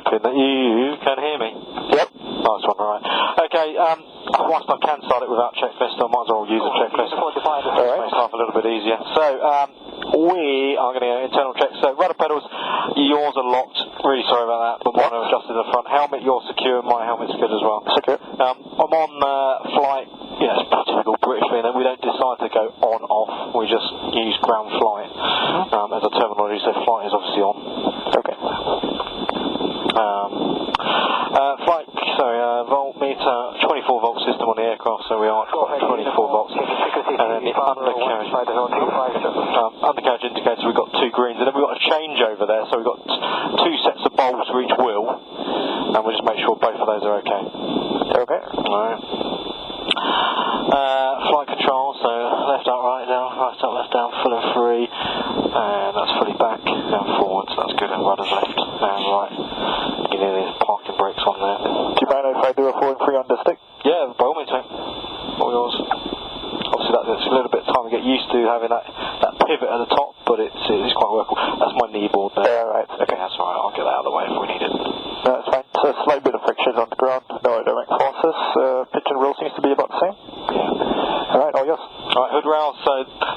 hoping that you can hear me. Yep. Nice one, alright. Okay, whilst I can start it without checklist, I might as well use a checklist. Alright. Makes life a little bit easier. So, we are going to go internal check. So, rudder pedals, yours are locked. Really sorry about that, but mine are adjusted in the front. Helmet, you're secure. My helmet's good as well. Secure. I'm on flight. Yeah, it's typical British thing. We don't decide to go on, off. We just use ground flight as a terminology. So, flight is obviously on. Okay. Voltmeter, 24 volt system on the aircraft, so we are at 24 volts. And then the undercarriage indicator, we've got 2 greens, and then we've got a changeover there, so we've got 2 sets of bulbs for each wheel, and we'll just make sure both of those are okay. Okay. Alright. Flight control, so left up, right down, right up, left down, full and free, and that's fully back, and forwards, that's good, and rudder's left, and right. You can hear the parking brakes on there. Do you mind if I do a full and free on the stick? Yeah, by all means, mate. All yours. Obviously that's a little bit of time to get used to having that pivot at the top, but it's quite workable. That's my knee board there. Yeah, right. Okay, that's alright, I'll get that out of the way if we need it. No, that's fine. So a slight bit of friction on the ground, no aerodynamic forces. Pitch and roll seems to be about the same. Yeah. Alright, all yours. Alright, hood rail, so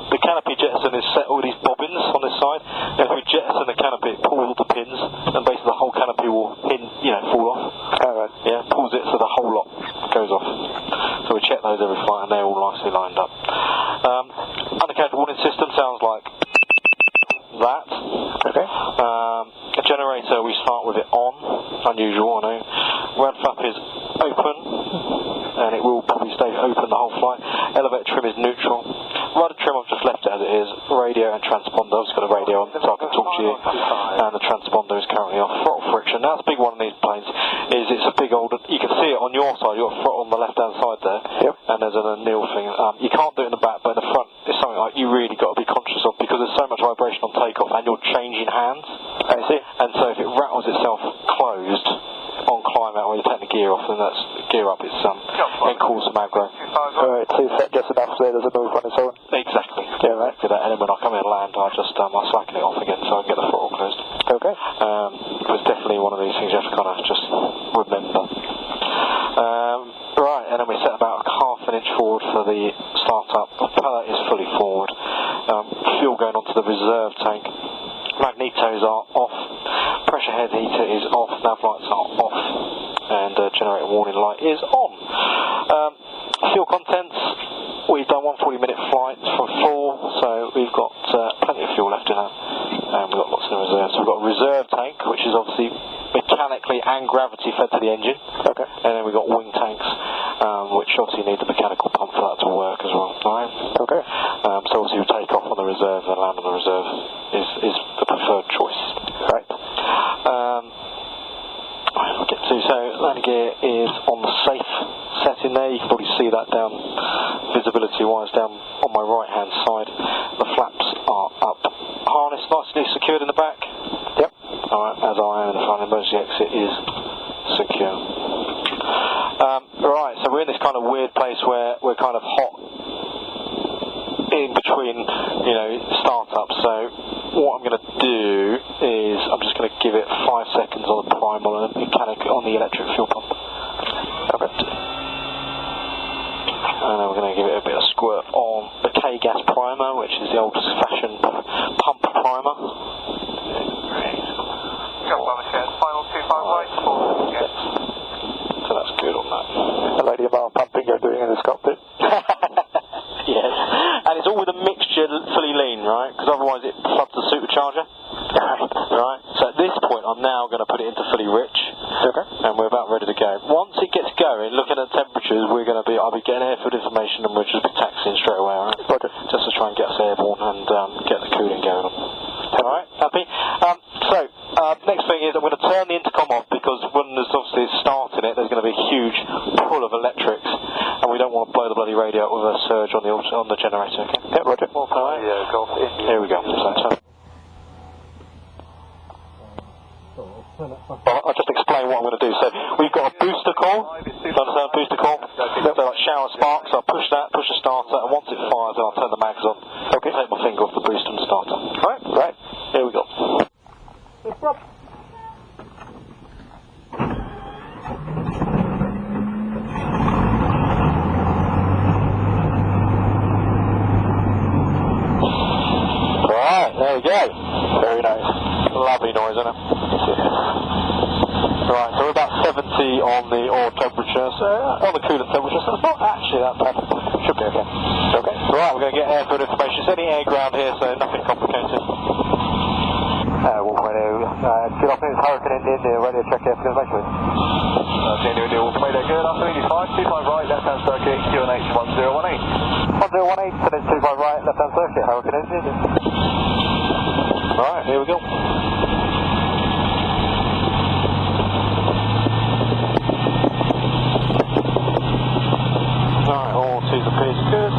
the canopy jettison is set all these bobbins on this side. And if we jettison the canopy, it pulls all the pins, and basically the whole canopy will fall off. Alright. Yeah, pulls it so the whole lot goes off. So we check those every flight and they're all nicely lined up. Undercarriage warning system sounds like that. Okay. A generator, we start with it on. Unusual, I know. Rad flap is open, and it will probably stay open the whole flight. Elevator trim is neutral. Rudder trim, I've just left it as it is. Radio and transponder, I've just got a radio on so I can talk to you. And the transponder is currently off. Throttle friction, that's a big one on these planes, is it's a big old, you can see it on your side, you've got throttle on the left hand side there. Yep. And there's an anneal thing. You can't do it in the back, but in the front, it's something like you really got to be conscious of because there's so much vibration on takeoff and you're changing hands. I see. And so if it rattles itself closed on climb out when you're taking the gear off, then that's gear up, it's can cause some aggro. Alright, so you set just enough so it doesn't move on its own. Exactly. Yeah, right. To that, and then when I come in and land, I slacken it off again so I can get the throttle closed. Okay. It's definitely one of these things you have to kind of just remember. Right, and then we set about half an inch forward for the startup. The pallet is fully forward. Fuel going onto the reserve tank. Magnetos are off. Pressure head heater is off. Nav lights are off. And generator warning light is on. Fuel contents. We've done 140-minute flights from full, so we've got plenty of fuel left in that. And we've got lots in the reserve. So we've got a reserve tank, which is obviously mechanically and gravity fed to the engine. Okay. And then we've got wing tanks, which obviously need the mechanical pump for that to work as well. Alright? Okay. So obviously we take off on the reserve and land on the reserve is the preferred choice. Right. We'll get to, so landing gear is on the safe setting there. You can probably see that down visibility wise down on my right hand side. The flaps are up. Harness nicely secured in the back. Yep. Alright, as I am in the front, emergency exit is secure. Right, so we're in this kind of weird place where we're kind of hot in between, startups. So what I'm going to do is I'm just going to give it 5 seconds on the primal and on the electric fuel pump. Okay. And then we're going to give it a bit of squirt on the K-gas primer, which is the oldest fashioned pump primer. Final 2-5 right, so that's good on that. I like the amount of pumping you're doing in this cockpit. Yes, and it's all with a mixture fully lean, right? Because otherwise it floods the supercharger. Right. So at this point, I'm now going to put it into fully rich. Okay. And we're about ready to go. Once it gets going, looking at temperatures, I'll be getting airfield information, and we'll just be taxiing straight away. All right. Okay. Just to try and get us airborne and get the cooling going on. All right. Happy. Next thing is I'm going to turn the intercom off because when there's obviously starting it, there's going to be a huge pull of electrics, and we don't want to blow the bloody radio up with a surge on the generator. Okay. Yeah, Roger. All right. Here we go. I'll just explain what I'm going to do. So we've got a booster call. You understand a booster call? So like shower sparks. I'll push the starter, and once it fires, then I'll turn the mags on. Okay. Take my finger off the booster and starter. Right. Here we go. heavy noise, isn't it? Right, so we're about 70 on the oil temperature, so on the coolant temperature, so it's not actually that bad. Should be okay. Okay. Right, we're going to get airfield information. It's any air ground here, so nothing complicated. Waltham Radio, good afternoon, it's Hurricane Indian, radio check airfield information. Waltham Radio, good afternoon, it's 525 right, left hand circuit, QNH 1018. 1018, send in 25 right, left hand circuit, Hurricane Indian. Right, here we go. Right, all T's and P's are good.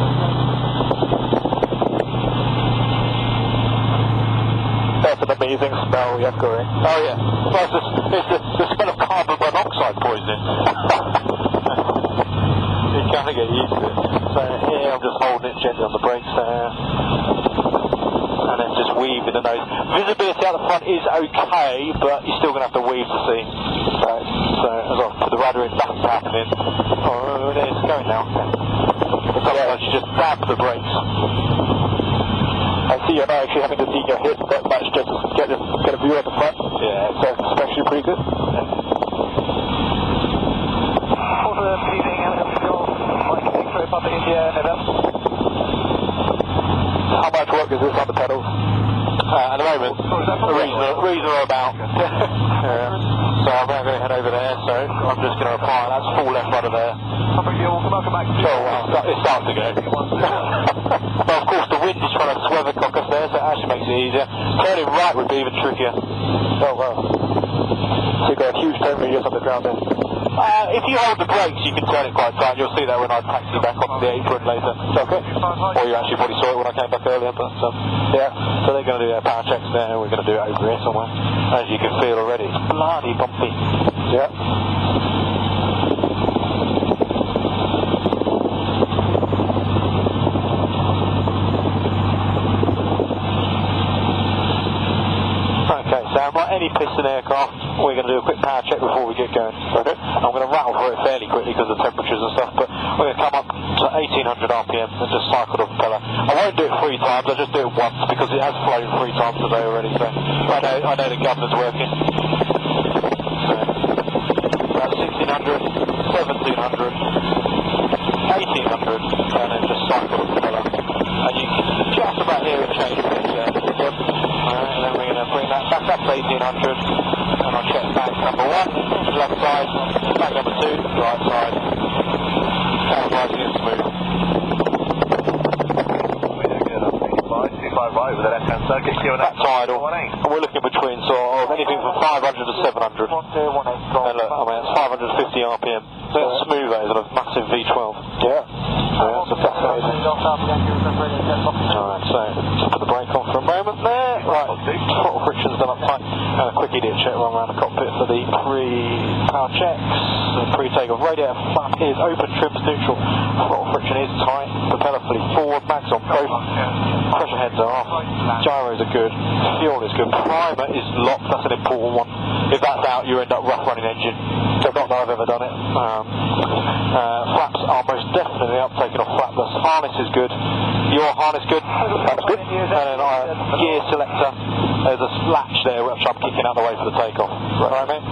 That's an amazing smell you have going. Oh yeah, well, it's the smell of carbon monoxide poisoning. You kind of get used to it. So here I'm just holding it gently on the brakes there. And then just weave in the nose. Visibility out the front is okay, but you're still going to have to weave to see. Right. So as I put the rudder in, nothing's happening. Oh, it is going now. Sometimes you just dab the brakes. I see you're not actually having to lean your head that much just to get a view at the front. Yeah, so it's actually pretty good. Order leaving Airfield, Mike Collett, Papa India, November. How much work is this on the pedals? At the moment, reasonable about. So I'm now going to head over there, so I'm just going to apply, that's full left rudder there. Papa India, welcome back to It starts to go. But of course the wind is trying to weathercock us there, so it actually makes it easier. Turning right would be even trickier. Oh wow. So you've got a huge turn radius on the ground then? If you hold the brakes, you can turn it quite tight. You'll see that when I taxi back onto the apron later. Okay. Or you actually probably saw it when I came back earlier, but yeah. So they're going to do their power checks there. We're going to do it over here somewhere. As you can feel already, it's bloody bumpy. Yeah. Okay, so I'm not any piston aircraft. We're going to do a quick power check before we get going. Okay. I'm going to rattle through it fairly quickly because of the temperatures and stuff, but we're going to come up to 1800 RPM and just cycle the propeller. I won't do it 3 times, I'll just do it once because it has flown 3 times today already, so I know the governor's working. So, about 1600, 1700, 1800, and then just cycle the propeller. And you can just about hear it change. Alright, and then we're going to bring that back up to 1800, and I'll check back number 1, left side, back number 2, right side, stabilising it smooth. 25 right with the left hand circuit, QNH. That's idle, and we're looking between sort of anything from 500 to 700. And look, I mean, it's 550 RPM. So it's smooth, that is, on a massive V12. Yeah. So that's fascinating. Alright, so just put the brake on for a moment there. Right, throttle friction's done up tight. And a quick idiot check run around the cockpit for the pre-power checks. The pre-takeoff radiator flap is open, trims neutral. Throttle friction is tight. Propeller fully forward, mags on both. Pressure heads are off. Gyros are good. Fuel is good. Primer is locked, that's an important one. If that's out, you end up rough running engine. So not that I've ever done it. Flaps are most definitely up, taking off flapless. Harness is good. Your harness good? That's good. And then gear selector. There's a latch there which I'm kicking out the way for the takeoff. Right, mate?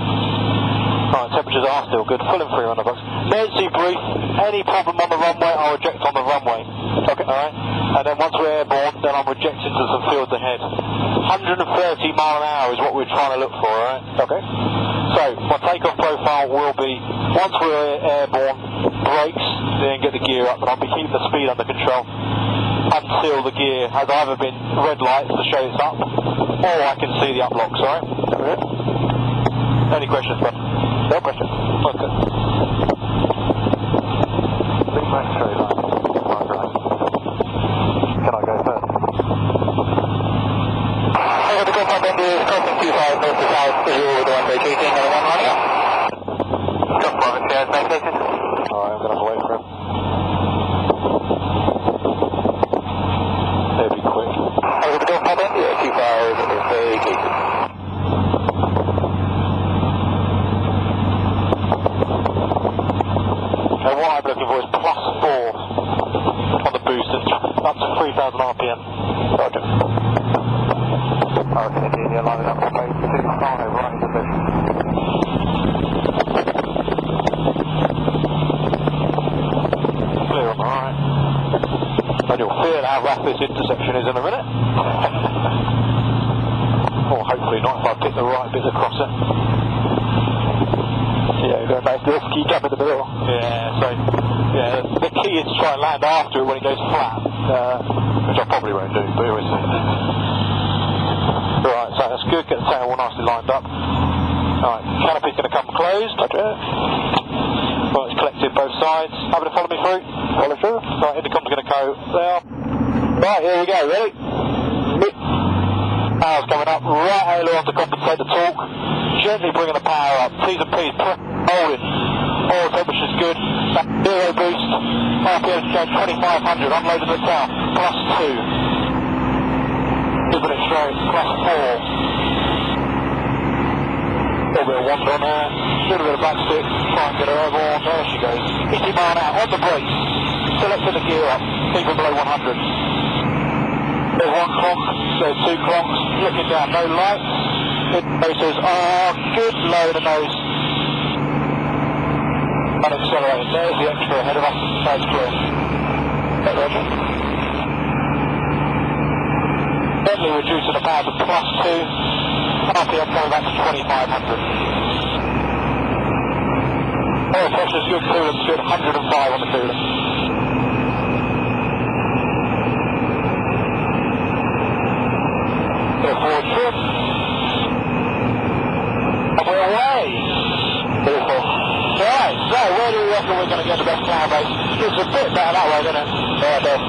Alright, temperatures are still good. Full and free on the box. Emergency brief. Any problem on the runway, I'll eject on the runway. Okay. Alright? And then once we're airborne, then I'm ejecting to some fields ahead. 130 mile an hour is what we're trying to look for, alright? Okay. So, my takeoff profile will be, once we're airborne, brakes, then get the gear up, and I'll be keeping the speed under control until the gear has either been red lights to show it's up, or I can see the up locks, alright? Okay. Any questions, bud? No questions. Okay. Big Mac straight line. Can I go first? I'm going to go up on the crossing 25 north to south to you with the one vacating and one running. Just private chairs vacated. Alright, I'm going to have to wait for him. He'll be quick. I'm going to go up on the 25 is vacated. And what I'm looking for is +4 on the boost and up to 3000 RPM. Roger. I reckon indeed, yeah, lining up for phase 25, right into position. Clear on the right. And you'll feel how rough this intersection is in a minute. Or hopefully not if I pick the right bit across it. Yeah, you're going back to the ski jump in the middle. Yeah, so the key is to try and land after it when it goes flat, which I probably won't do, but we'll see. Right, so that's good, get the tail all nicely lined up. Alright, canopy's going to come closed. Roger. Right, it's collected both sides. Happy to follow me through? Follow through. Right, intercom's going to go there. Right, here we go, ready? Power's coming up, right aileron to compensate the torque. Gently bringing the power up, T's and P's, holding. Oil temperature's good. Back zero boost. RPM's going 2500, unloading the tail, plus 2. Keeping it straight, plus 4. A little bit of wander on there, a little bit of backstick, try and get her airborne, there she goes. 50 mile an hour, on the brakes, selecting the gear up, keeping below 100. There's one clock, there's two clocks, looking down, no lights, motors are good, low the nose. Unaccelerated, there's the extra ahead of us, that's clear. Get ready. Gently reducing the power to plus 2, RPM coming back to 2500. Oil pressure's good, coolant's good, 105 on the coolant. Forward trip. And we're away. Beautiful. Right, so where do we reckon we're going to get the best power base? It's a bit better that way, isn't it? Yeah, it does.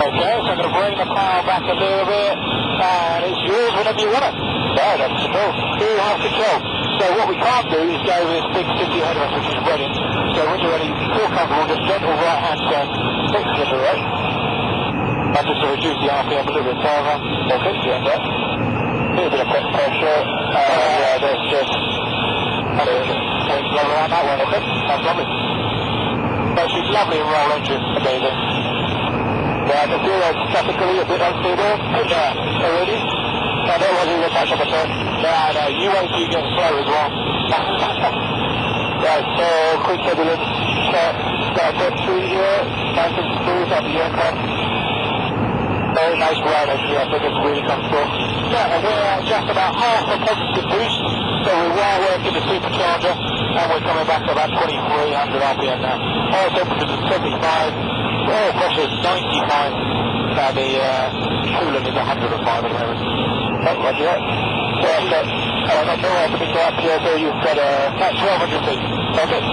Okay, so I'm going to bring the power back a little bit, and it's yours whenever you want it. Yeah, that's control. You have control. So what we can't do is go with this big city ahead of us, which is Reading. So when you're ready, feel comfortable, just gentle right hand turn, fix to the right. And just to reduce the RPM a little bit further. Okay, you end up. A little bit of pressure. Yeah, that's just. Take slow around that one, okay? That's lovely. So she's lovely in roll engine. Amazing. Yeah, the zero is classically a bit unstable. Yeah, already. And there wasn't even touch on the turn. Yeah, no, you wait till you get slow as well. Right, so quick turbulence. Start up through here. Nice and smooth on the aircraft. Very nice ride actually, I think it's really comfortable. Yeah, and we're just about half a positive boost, so we were working the supercharger, and we're coming back to about 2300 RPM now. Oil temperature is 75, oil pressure is 95, and the coolant is 105 at the moment. Oh, roger that. So I've got, I'm not sure how to pick up here, so you've got about 1200 feet. Okay.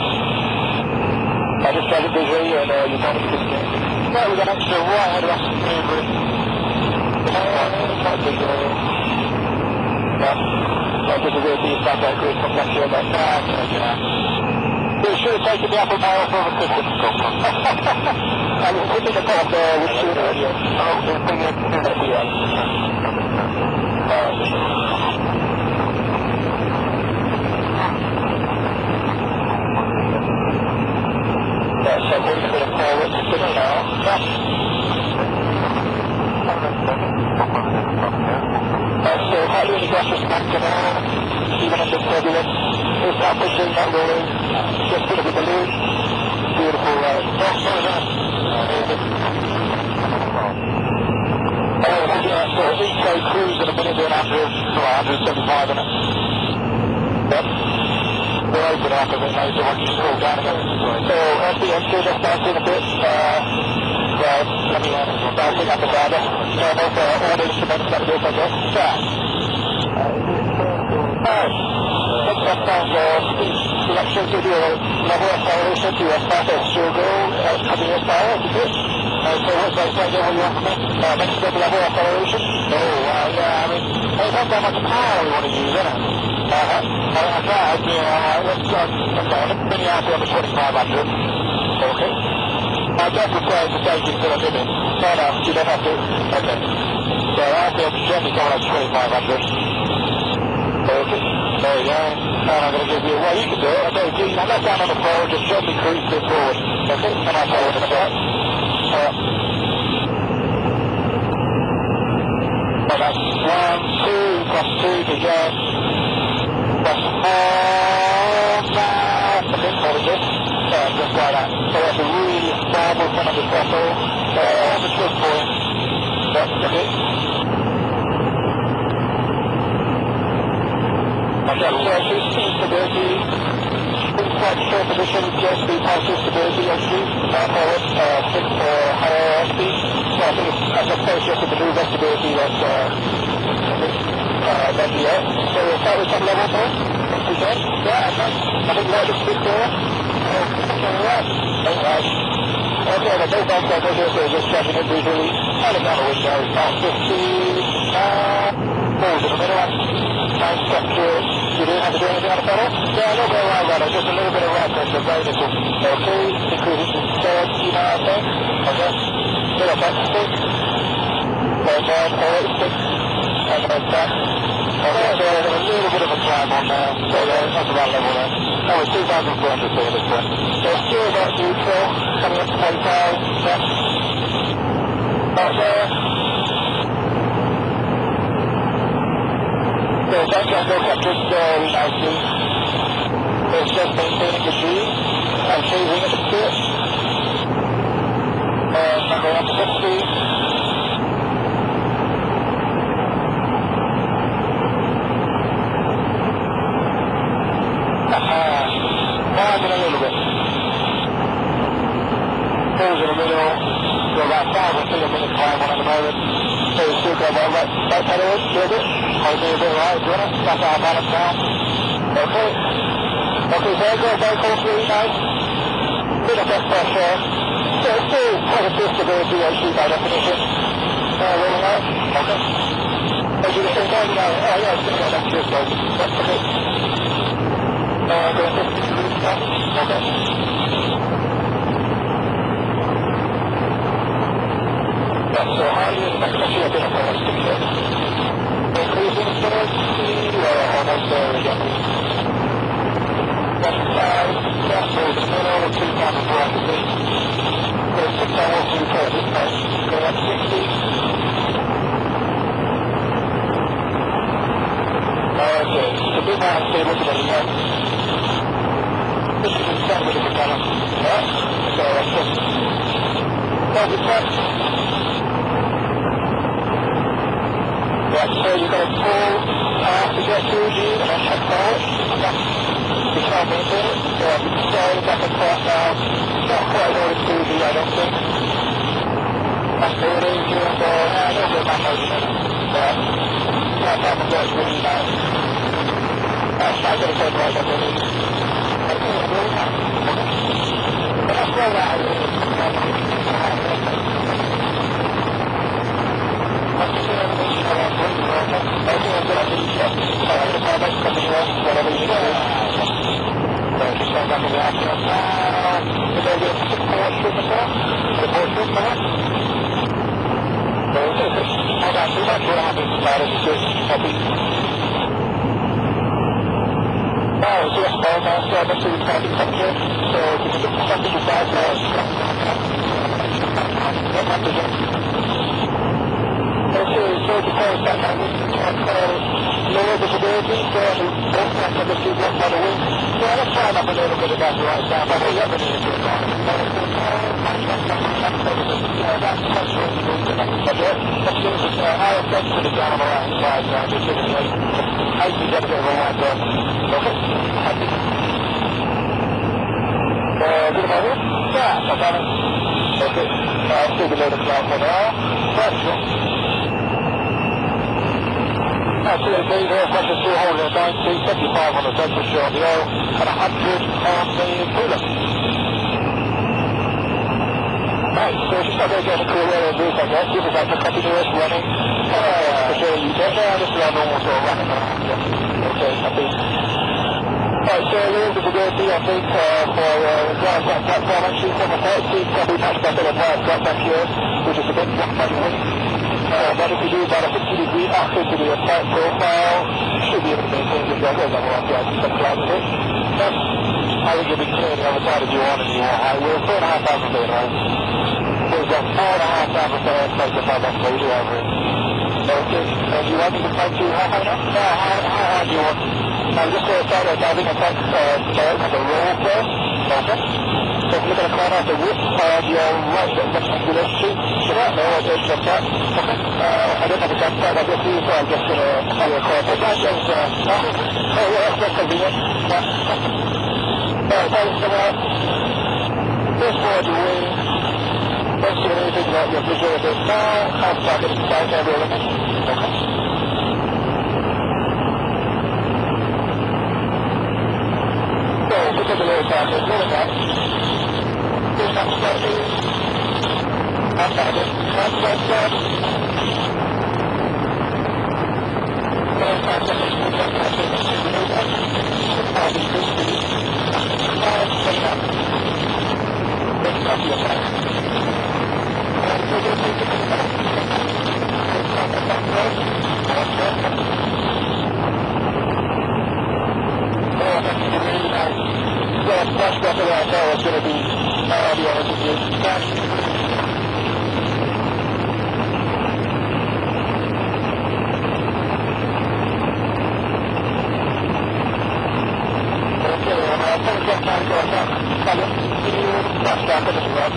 I just tried it visually, and you're not a bit there. Right, we've got extra right ahead of us, Manoeuvre. Just a real deep back there, great from back here, but we should have taken the upper barrel for the cushion. I was hitting the top there, which should have earlier. Oh, we're bringing it to the here. So we're going to forward to the now. So how do you Gust is back to now, even under turbulence, it's not pushing, not rolling, just a bit of a balloon, beautiful ride. So eco cruise at a minute doing 175 in it. Yep. We're open after a bit now, so once you scroll down again. So RPM should have started a bit, let me bouncing up and down. Normal for all the instruments that do like this. Sometimes selection to do a level of acceleration to start a struggle coming in power, is it? So what's that say again, what you want from me? Next step level of acceleration? Oh, yeah, I mean, it's not that much power we want to use, isn't it? I tried, let's bring it out to 2500. Okay. I don't prefer to take it to the limit. No, you don't have to. Okay. So RPM is gently coming up to 2500. Okay. There you go. And I'm going to give you, well, you can do it. Okay, I'm not down on the floor, just gently cruise it forward. Okay, and I'll tell you what it's about. that's 1, 2, plus 2 to go. Plus 4, now. Okay, very good. Just like that. So that's a really stable front of the throttle. That's a good point. That's okay. Okay, so speed stability. Inside short position, just be positive stability actually. Forward, 6 for higher airspeed. So I think it's as opposed to the manoeuvre stability that's the air. So we'll start with some level 4. We can? Yeah, I think that looks good there. Alright. Okay, the big bump over here, so just checking it visually. And down the window, about 50. Balls in the middle. Nice structure. You didn't have to do anything on the pedal? Yeah, a little bit around rudder, just a little bit of right pressure, very little. Okay, increasing to 30 now, I think. Okay. Little back to 6. Very down, 6. And then back. Okay, so there's a little bit of a climb on there. So that's about level there. That was 2,400 feet at this point. So still about neutral, coming up to 45. Yeah. Right there. So that got no captured very nicely. It's just maintaining the G and chasing at the pit. And now going up to 60. Climbing a little bit. Pulls in the middle. So about 1,000 feet a minute climb on at the moment. So you still got that right pedal a little bit. Hold me a bit right, do you want it? That's our balance now. Okay. Okay, very good, very cool, really nice. Bit of back pressure. So still positive stability actually by definition. Really nice. Okay. As you can see, oh yeah, it's going to go back to your slope. That's okay. Going 50 degrees now. Okay. Yeah, so highly is back pressure, a bit of a stick here. Increasing stability, almost there again. Left side, left over the middle, 2,400 feet. So 6 hours to repair this place. Go up 60. Okay, so big man stay looking at it now. This is the center of the propeller. Yeah, so that's it. That's it, right? Right, so you're going to pull to get 2G and then check forward. You can't maintain it. So you can stay back and forth now. Not quite over 2G, I don't think. That's the way it is here. So a little bit of my motion in it. Yeah. That time goes really nice. That's not going to take right up in it. Okay, really nice. But that's where that is. Whatever you do. So just stand up in the action. Did they get support shooting there? Support shooting there? Very good. I got too much. What happens about it is just copy. Now, so that's all now. So I'm actually starting from here. So you can get something beside there. What happens then? Okay, so the car is back on lower visibility, so don't have to look up by the wing. So let's climb up a little bit about the right side. I think that's what it is. That's much more to do. Okay, let's use this higher flex to the down on the right side. Just give it like 80 depth over right there. Okay, happy. Good about it? Yeah, no problem. Okay, I'll still below the cloud for now. Right, sure. Actually, the base air pressure still holding at 90, 75 on the temperature on the oil, and 100 on the coolant. Right, so just not going to get the cool air and boost, I guess. This is like the continuous running. For sure you get there, this is our normal sort of running around. Yeah. Okay, happy. Right, so a little visibility, I think, for ground flat platform, actually, from the third seat, probably much better than where I've got back here, which is a bit more funny. But if you do about a 50-degree axis to the apart profile, you should be able to maintain this level as I'm on the outside cloud with it. But I think you'll be clear the other side if you want and you want high. We're 4,500 feet, right? There's a 4,500 feet place above us, so we do average. Okay. And you want me to climb to how high now? No, how high do you want? I'm just going to start diving attack start on the roll first. Okay. So if you look at the corner of the roof, your right rectangular shape. Should I? No, I just jump up. Okay. I don't have a jump start, obviously, so I'm just going to do a call. That is, oh yeah, that's convenient. Alright, that is first forward the wing. Once you're ready to think about your visual a bit now, I'll start it inside and rolling it. Okay. So, this is a little faster. Rolling out. Push up slightly. Outside it. Outside that. Very fast. I'll be good to you. Take up. Take up your back. That's definitely what I thought was going to be, I'll be honest with you. Okay, I'm going to get time to our that's back up as well.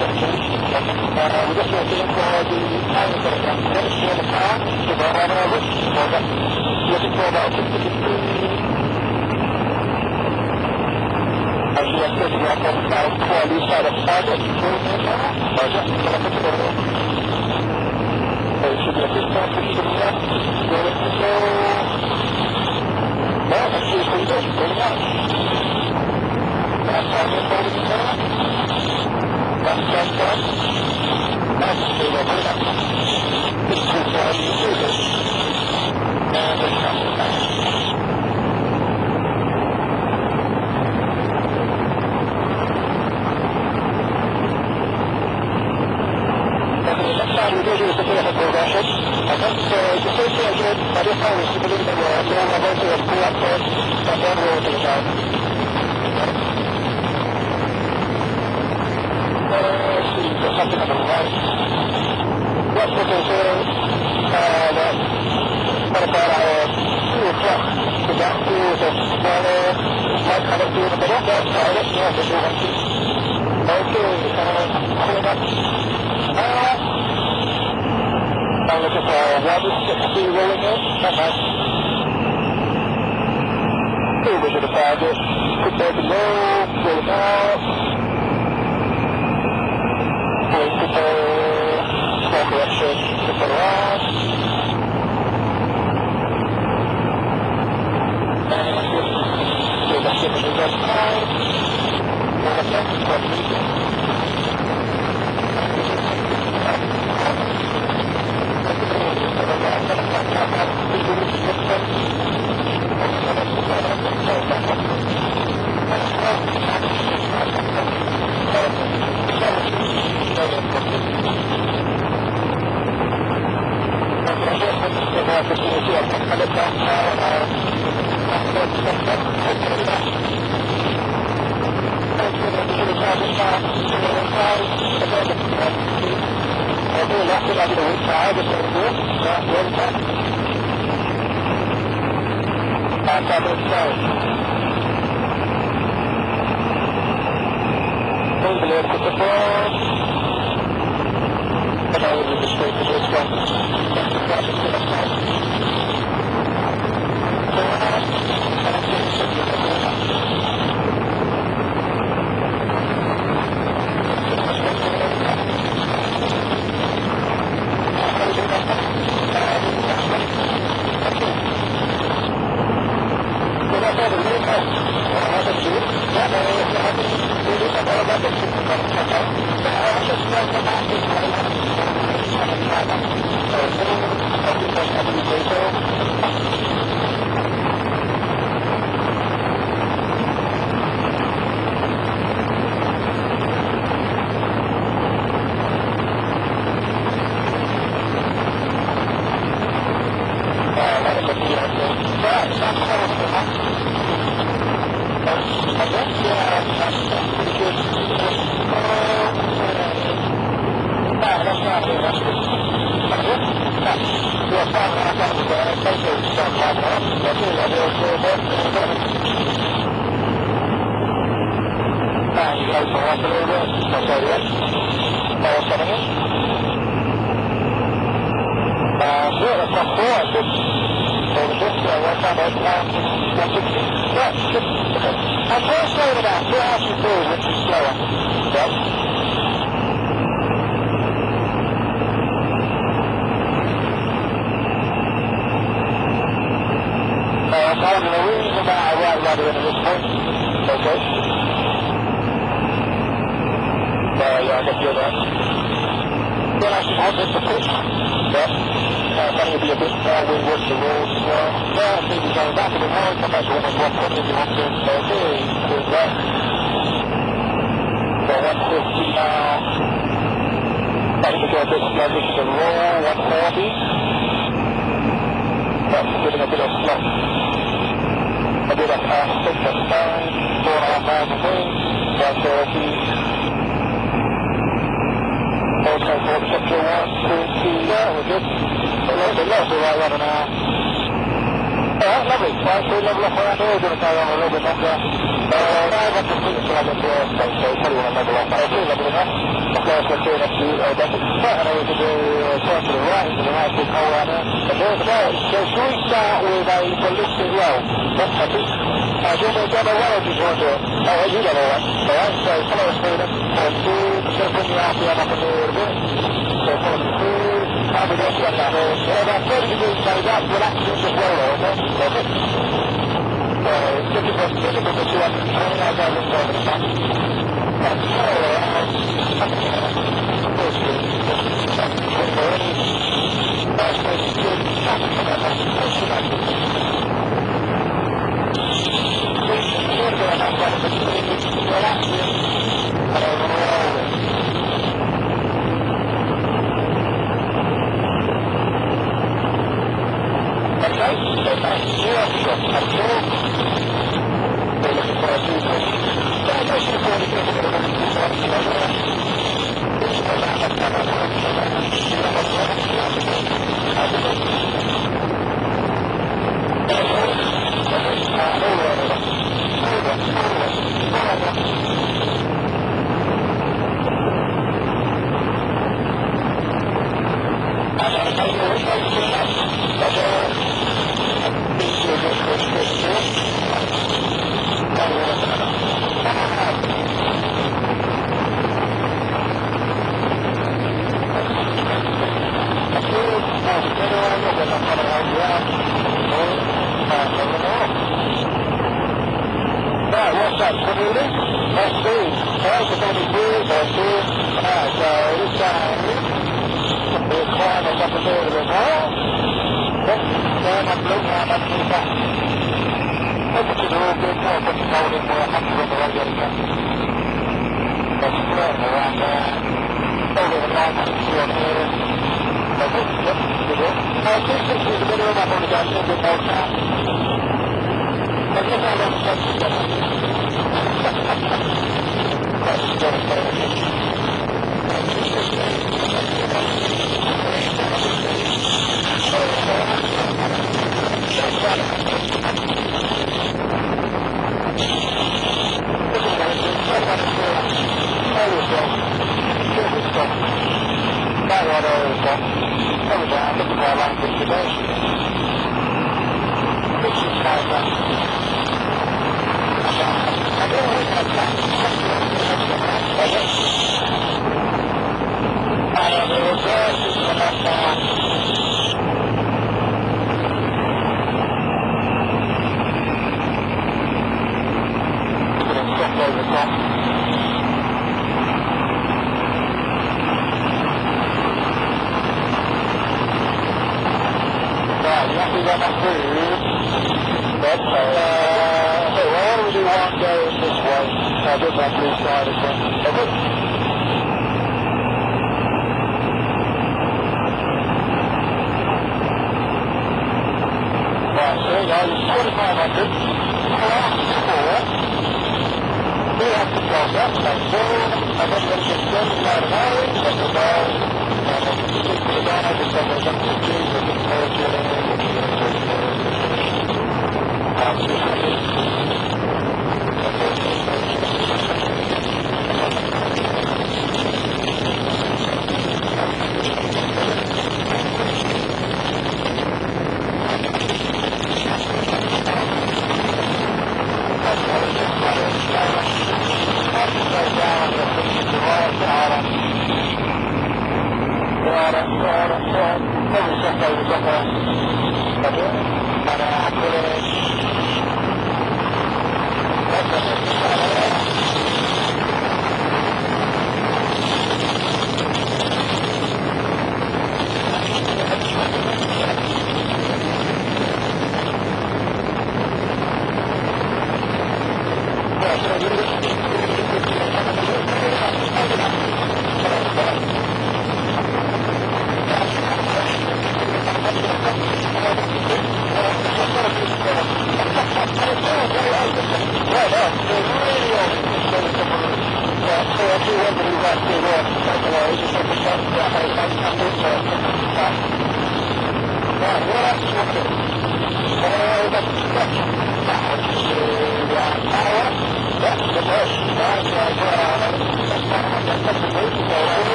We're just looking for the timing for the finish in the car, the bar over, looking for about 50 degrees. As you are taking up on the side, for the side of target, Roger, so it should be a bit more 50 to the left, going to go, well, that's pretty good, going up. That's how you're holding it down. That's just that. That's the way we're putting up. This is how you do this. And it's coming back. And the next time we do is a bit of a progression. Okay, so the first thing I did, by this time is to believe that we're going to pull up first, and then roll to the side. Something on the right. What's the concern? What about our 2 o'clock? The back 2 is a smaller, Mike Collett 2 in the middle. That's Collett, yeah, the 212. Okay, pulling up. I'm looking for 160 rolling in. Not bad. Over to the target. Put there below, rolling out. Small correction to put around. And that's it for the rest time. And again, quite easy. That's Sure, that's not 4, I think. So the best, one time out, 160. Yeah, good. Okay. And first slow it out, 2 hours and 4, which is slower. Yep. I'm holding a reasonable amount of right rudder in at this point. Okay. Yeah, I can feel that. Then I should hold this to pitch. Yep. That will be a bit more windward to rolls as well. Yeah, I think we're going back a bit more, come back to almost 120 if you want to. Okay, good that. So 150 now. Starting to get a bit sluggish to roll, 140. That's getting a bit of slump. A bit of stick, that's fine. 4.5 miles away. That's airspeed. Okay, for sector 120, yeah, we're good. So that's the right rudder now. Alright, lovely. Right, so level off around here, we're going to carry on a little bit longer. I want to see until I get to airspace, so probably want to level off. Okay, lovely enough. Okay, so turn up to aerobatic. Right, and then we can do turn to the right, into the right big hole right there. And there's the ball. So shall we start with a ballistic roll? That's happy. Do you want me to go my way or do you want to do it? Oh, you got all right. Alright, so follow us through this. And two, just bring the RPM up a little bit. So follow me through. And we get to that level. So about 30 degrees phase up, relax it just roll there, okay? Perfect. So, looking for 220, I'll go this way to the front. And follow around. First good. Nice place is good. Push it back. Relax it. And over roll it. Okay, so nice. Yeah, sure. Absorb. We're looking for a 220. Don't push it forward, get a bit of a 220.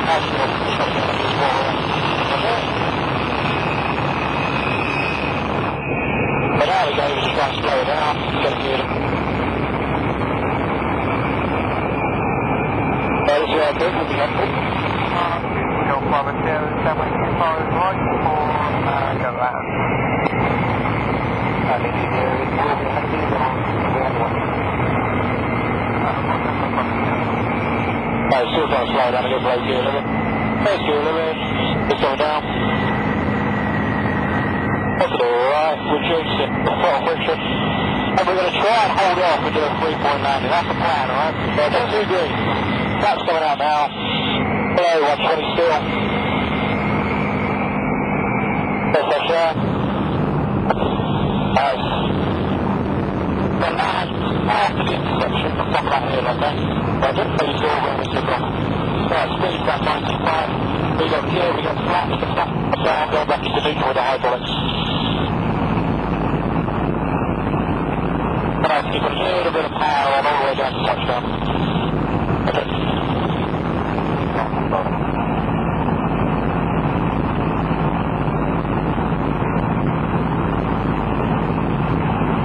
But now we go, we just try and slow it down, get it good. This is our big, we'll be helpful. Your private chair is 7 as far as right, or go round? I think it will be happy or the other one. Still trying to slow down and get brake gear limit. First gear limit, just going down. Off to the right, reducing the throttle friction. And we're going to try and hold off and do a 3-point landing. That's the plan, alright? So that's 2 degrees. That's coming out now. Below 120 still. Best pressure. Nice. Then land after the intersection. Stop that here like that. Roger. So you saw when we took off. Right, speed back 95. We got gear, we got flaps, the flat down, go back into neutral with the hydraulics. And I keep a little bit of power on all the way down to touchdown. Okay.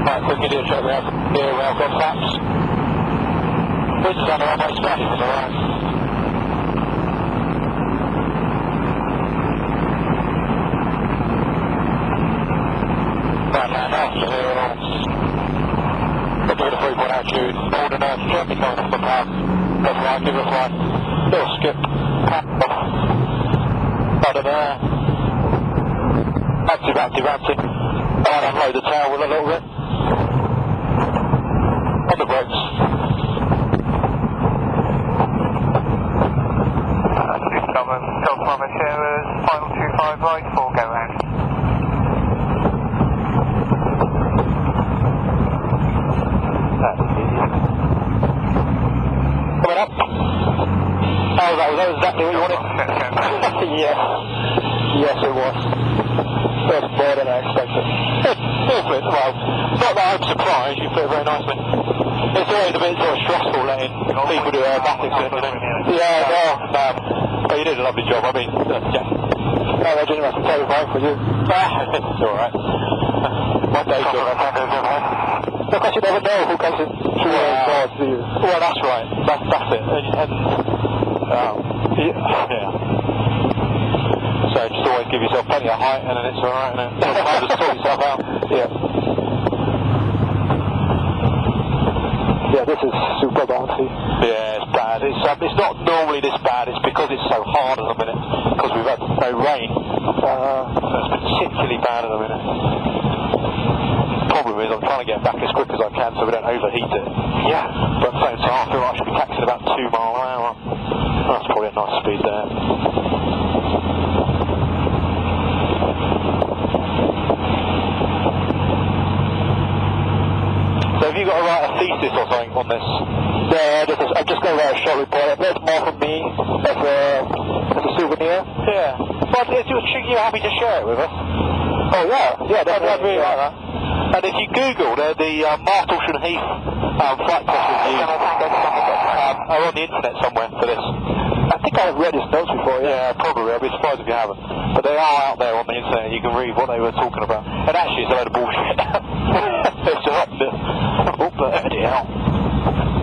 Right, quick video check round here, round got flaps. This is on the runway strafe on the right. Right now, after Aileron. Give it a 3-point altitude, hold an earth, gently coming off the path. That's right, give it a fly. Little skip. Out of there. Bouncy. I'll unload the tail with a little bit. On the brakes. Still private chair is final 25 right, 4 go round. Coming up. Oh, that was exactly what you wanted. Yes. Yes, it was. First more than I expected. Still fit, well, not that I'm surprised, you fit very nicely. It's always a bit sort of stressful letting people do aerobatics, you know. Yeah, but you did a lovely job, I mean, yeah. No, I didn't have to take a break for you. It's alright. One day, good. Because you never know who comes in through doors, do you? Well, that's right. That's it. Yeah. So just always give yourself plenty of height and then it's alright, and then time to sort yourself out. Yeah. Yeah, this is super bouncy. Yeah, it's bad. It's not normally this bad, it's because it's so hard at the minute. Because we've had no rain. It's particularly bad at the minute. Problem is I'm trying to get back as quick as I can so we don't overheat it. Yeah. But at the same time I feel like I should be taxing about 2 miles an hour. That's probably a nice speed there. So have you got to write a thesis or something on this? Yeah, I'm just going to write a short report. That's more from me as a souvenir. Yeah. But if you're happy to share it with us? Oh yeah, I'd really like that. And if you Google the Martlesham Heath flight test reviews are on the internet somewhere for this. I think I've read his notes before, yeah. Yeah, probably. I'd be surprised if you haven't. But they are out there on the internet. You can read what they were talking about. And actually, it's a load of bullshit. It's a lot of it. Oh, bloody hell.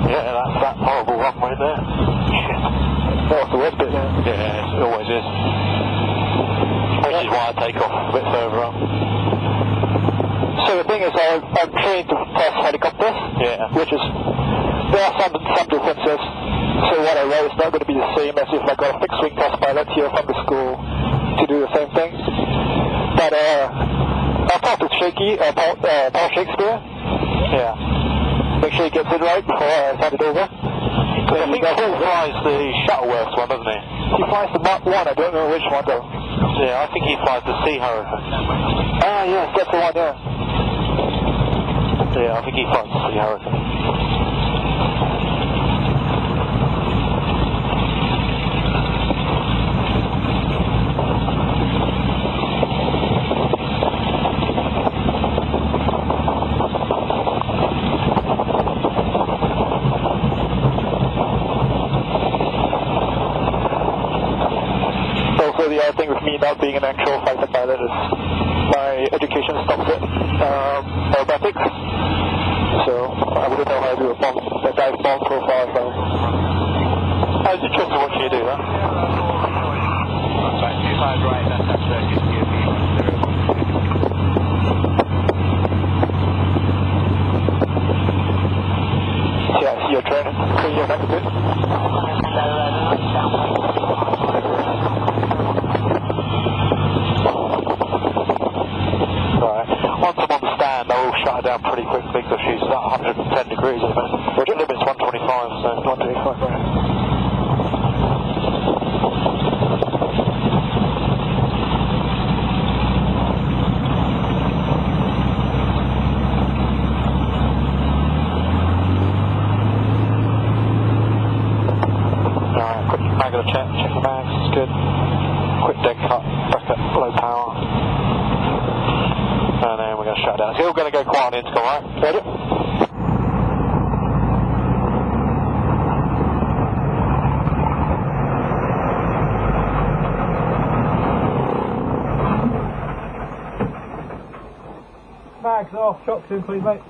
Yeah, that's that horrible runway there. Shit. That's the worst bit, yeah. Yeah, it always is. Which is why I take off a bit further up. So the thing is, I'm trained to test helicopters, which is, there are some differences. So what I wrote is not going to be the same as if I got a fixed wing test pilot here from the school to do the same thing. But I'll talk to Paul Shakespeare. Yeah. Make sure he gets it right before I hand it over. I think Paul flies the Shuttleworth one, doesn't he? He flies the Mark 1, I don't know which one though. Yeah, I think he flies the Sea Hurricane. Ah, yes, that's the one, yeah. Yeah, I think he flies the Sea Hurricane. other thing with me not being an actual fighter pilot is my education stops at aerobatics. So I wouldn't know how to do a dive bomb profile if I was interested in watching you do that. Right, 25 right, left hand circuit, Yeah, I see your training. So you're next bit. Right. Once I'm on the stand, I will shut her down pretty quickly because she's at 110 degrees at the minute. The limit's 125, so 125, right. Check the mags, it's good. Quick dead cut, back at low power. And then we're going to shut down. It's all going to go quiet on the intercom, right? Ready? Mags off, shocks in please mate.